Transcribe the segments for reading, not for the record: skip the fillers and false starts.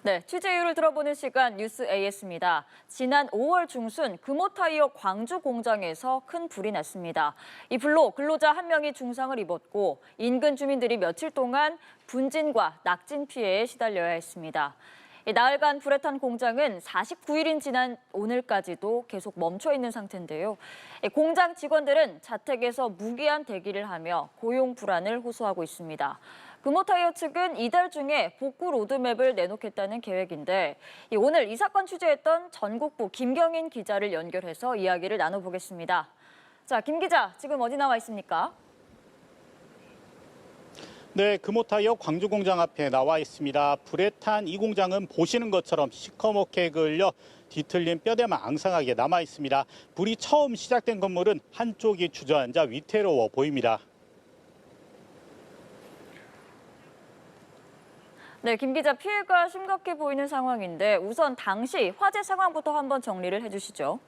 네, 취재 이유를 들어보는 시간 뉴스 AS입니다. 지난 5월 중순 금호타이어 광주 공장에서 큰 불이 났습니다. 이 불로 근로자 1명이 중상을 입었고 인근 주민들이 며칠 동안 분진과 낙진 피해에 시달려야 했습니다. 나흘간 불에 탄 공장은 49일인 지난 오늘까지도 계속 멈춰 있는 상태인데요. 공장 직원들은 자택에서 무기한 대기를 하며 고용 불안을 호소하고 있습니다. 금호타이어 측은 이달 중에 복구 로드맵을 내놓겠다는 계획인데 오늘 이 사건 취재했던 전국부 김경인 기자를 연결해서 이야기를 나눠보겠습니다. 자, 김 기자, 지금 어디 나와 있습니까? 네, 금호타이어 광주 공장 앞에 나와 있습니다. 불에 탄 이 공장은 보시는 것처럼 시커멓게 그을려 뒤틀린 뼈대만 앙상하게 남아 있습니다. 불이 처음 시작된 건물은 한쪽이 주저앉아 위태로워 보입니다. 네, 김 기자, 피해가 심각해 보이는 상황인데 우선 당시 화재 상황부터 한번 정리를 해주시죠.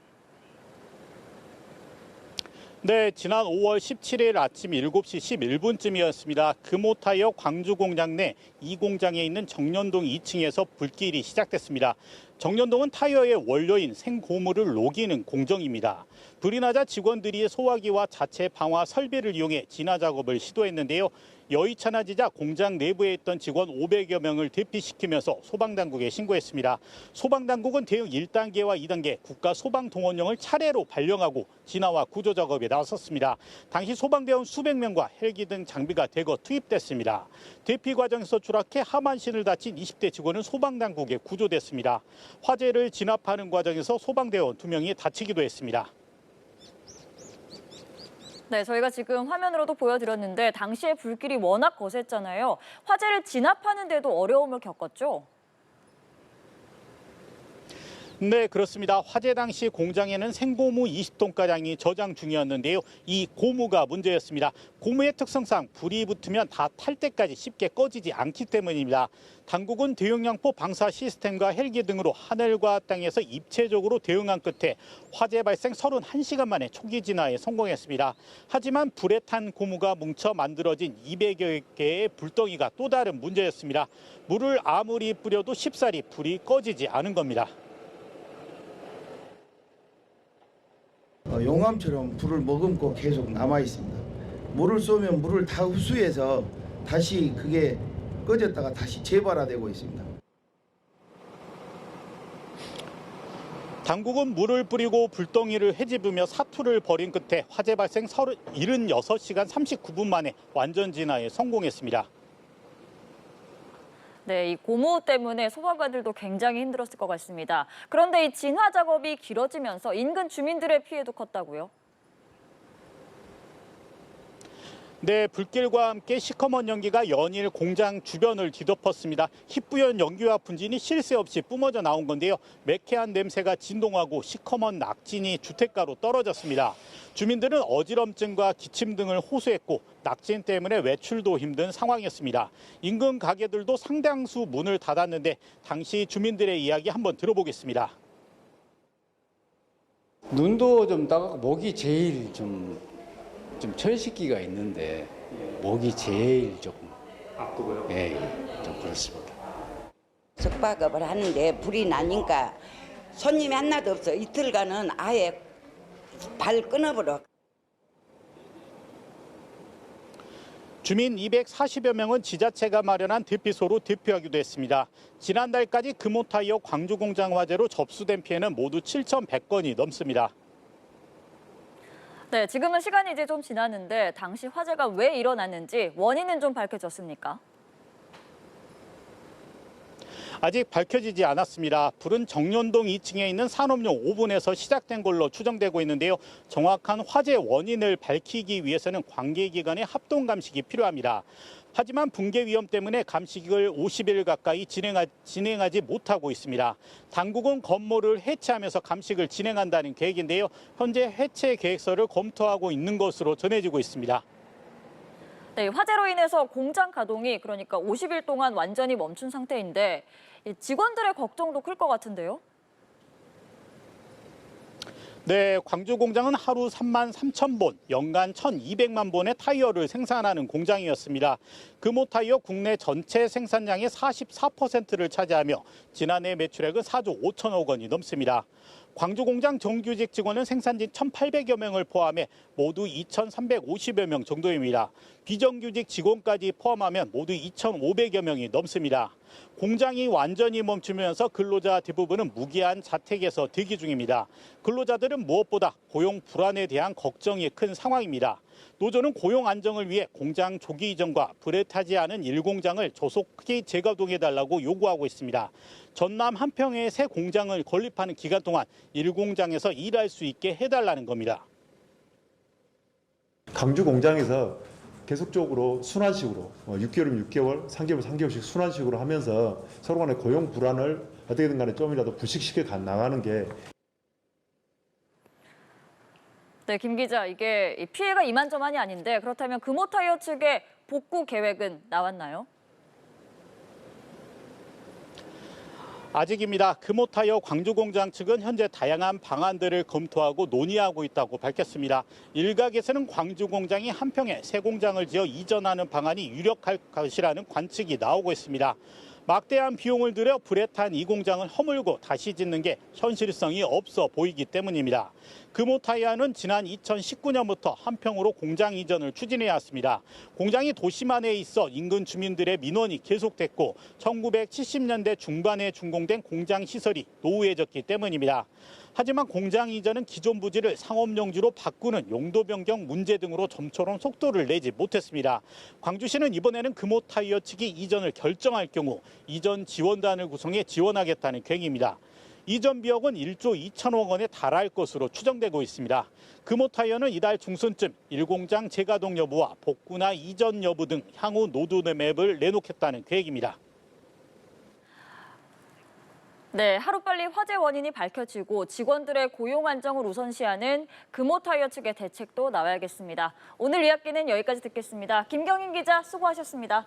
네, 지난 5월 17일 아침 7시 11분쯤이었습니다. 금호타이어 광주 공장 내 이 공장에 있는 정년동 2층에서 불길이 시작됐습니다. 정년동은 타이어의 원료인 생고무를 녹이는 공정입니다. 불이 나자 직원들이 소화기와 자체 방화 설비를 이용해 진화 작업을 시도했는데요. 여의찮아지자 공장 내부에 있던 직원 500여 명을 대피시키면서 소방당국에 신고했습니다. 소방당국은 대응 1단계와 2단계 국가소방동원령을 차례로 발령하고 진화와 구조 작업에 나섰습니다. 당시 소방대원 수백 명과 헬기 등 장비가 대거 투입됐습니다. 대피 과정에서 추락해 하반신을 다친 20대 직원은 소방당국에 구조됐습니다. 화재를 진압하는 과정에서 소방대원 2명이 다치기도 했습니다. 네, 저희가 지금 화면으로도 보여드렸는데 당시에 불길이 워낙 거셌잖아요. 화재를 진압하는 데도 어려움을 겪었죠? 네, 그렇습니다. 화재 당시 공장에는 생고무 20톤가량이 저장 중이었는데요. 이 고무가 문제였습니다. 고무의 특성상 불이 붙으면 다 탈 때까지 쉽게 꺼지지 않기 때문입니다. 당국은 대용량포 방사 시스템과 헬기 등으로 하늘과 땅에서 입체적으로 대응한 끝에 화재 발생 31시간 만에 초기 진화에 성공했습니다. 하지만 불에 탄 고무가 뭉쳐 만들어진 200여 개의 불덩이가 또 다른 문제였습니다. 물을 아무리 뿌려도 쉽사리 불이 꺼지지 않은 겁니다. 용암처럼 불을 머금고 계속 남아 있습니다. 물을 쏘면 물을 다 흡수해서 다시 그게 꺼졌다가 다시 재발화되고 있습니다. 당국은 물을 뿌리고 불덩이를 헤집으며 사투를 벌인 끝에 화재 발생 76시간 39분 만에 완전 진화에 성공했습니다. 네, 이 고무 때문에 소방관들도 굉장히 힘들었을 것 같습니다. 그런데 이 진화 작업이 길어지면서 인근 주민들의 피해도 컸다고요? 네, 불길과 함께 시커먼 연기가 연일 공장 주변을 뒤덮었습니다. 희뿌연 연기와 분진이 쉴 새 없이 뿜어져 나온 건데요. 매캐한 냄새가 진동하고 시커먼 낙진이 주택가로 떨어졌습니다. 주민들은 어지럼증과 기침 등을 호소했고 낙진 때문에 외출도 힘든 상황이었습니다. 인근 가게들도 상당수 문을 닫았는데 당시 주민들의 이야기 한번 들어보겠습니다. 눈도 좀 따갑고 목이 제일 좀 철식기가 있는데 목이 제일 조금 아프고요. 예, 좀 그렇습니다. 숙박업을 하는데 불이 나니까 손님이 하나도 없어. 이틀간은 아예 발 끊어버려. 주민 240여 명은 지자체가 마련한 대피소로 대피하기도 했습니다. 지난달까지 금호타이어 광주 공장 화재로 접수된 피해는 모두 7,100건이 넘습니다. 네, 지금은 시간이 이제 좀 지났는데 당시 화재가 왜 일어났는지 원인은 좀 밝혀졌습니까? 아직 밝혀지지 않았습니다. 불은 정년동 2층에 있는 산업용 오븐에서 시작된 걸로 추정되고 있는데요. 정확한 화재 원인을 밝히기 위해서는 관계기관의 합동 감식이 필요합니다. 하지만 붕괴 위험 때문에 감식을 50일 가까이 진행하지 못하고 있습니다. 당국은 건물을 해체하면서 감식을 진행한다는 계획인데요. 현재 해체 계획서를 검토하고 있는 것으로 전해지고 있습니다. 네, 화재로 인해서 공장 가동이 그러니까 50일 동안 완전히 멈춘 상태인데 직원들의 걱정도 클 것 같은데요? 네, 광주 공장은 하루 3만 3천 본, 연간 1,200만 본의 타이어를 생산하는 공장이었습니다. 금호 타이어 국내 전체 생산량의 44%를 차지하며 지난해 매출액은 4조 5천억 원이 넘습니다. 광주 공장 정규직 직원은 생산진 1,800여 명을 포함해 모두 2,350여 명 정도입니다. 비정규직 직원까지 포함하면 모두 2,500여 명이 넘습니다. 공장이 완전히 멈추면서 근로자 대부분은 무기한 자택에서 대기 중입니다. 근로자들은 무엇보다 고용 불안에 대한 걱정이 큰 상황입니다. 노조는 고용 안정을 위해 공장 조기 이전과 불에 타지 않은 1공장을 조속히 재가동해달라고 요구하고 있습니다. 전남 한평에 새 공장을 건립하는 기간 동안 1공장에서 일할 수 있게 해달라는 겁니다. 광주 공장에서 계속적으로 순환식으로 6개월이면 6개월, 3개월이면 3개월씩 순환식으로 하면서 서로 간의 고용 불안을 어떻게든 간에 좀이라도 불식시켜 나가는 게. 네, 김 기자, 이게 피해가 이만저만이 아닌데 그렇다면 금호타이어 측의 복구 계획은 나왔나요? 아직입니다. 금호타이어 광주공장 측은 현재 다양한 방안들을 검토하고 논의하고 있다고 밝혔습니다. 일각에서는 광주공장이 한평에 새 공장을 지어 이전하는 방안이 유력할 것이라는 관측이 나오고 있습니다. 막대한 비용을 들여 불에 탄 이 공장을 허물고 다시 짓는 게 현실성이 없어 보이기 때문입니다. 금호타이어는 지난 2019년부터 한평으로 공장 이전을 추진해 왔습니다. 공장이 도심안에 있어 인근 주민들의 민원이 계속됐고 1970년대 중반에 준공된 공장 시설이 노후해졌기 때문입니다. 하지만 공장 이전은 기존 부지를 상업용지로 바꾸는 용도 변경 문제 등으로 좀처럼 속도를 내지 못했습니다. 광주시는 이번에는 금호타이어 측이 이전을 결정할 경우 이전 지원단을 구성해 지원하겠다는 계획입니다. 이전 비용은 1조 2천억 원에 달할 것으로 추정되고 있습니다. 금호타이어는 이달 중순쯤 1공장 재가동 여부와 복구나 이전 여부 등 향후 로드맵을 내놓겠다는 계획입니다. 네, 하루빨리 화재 원인이 밝혀지고 직원들의 고용 안정을 우선시하는 금호타이어 측의 대책도 나와야겠습니다. 오늘 이야기는 여기까지 듣겠습니다. 김경인 기자 수고하셨습니다.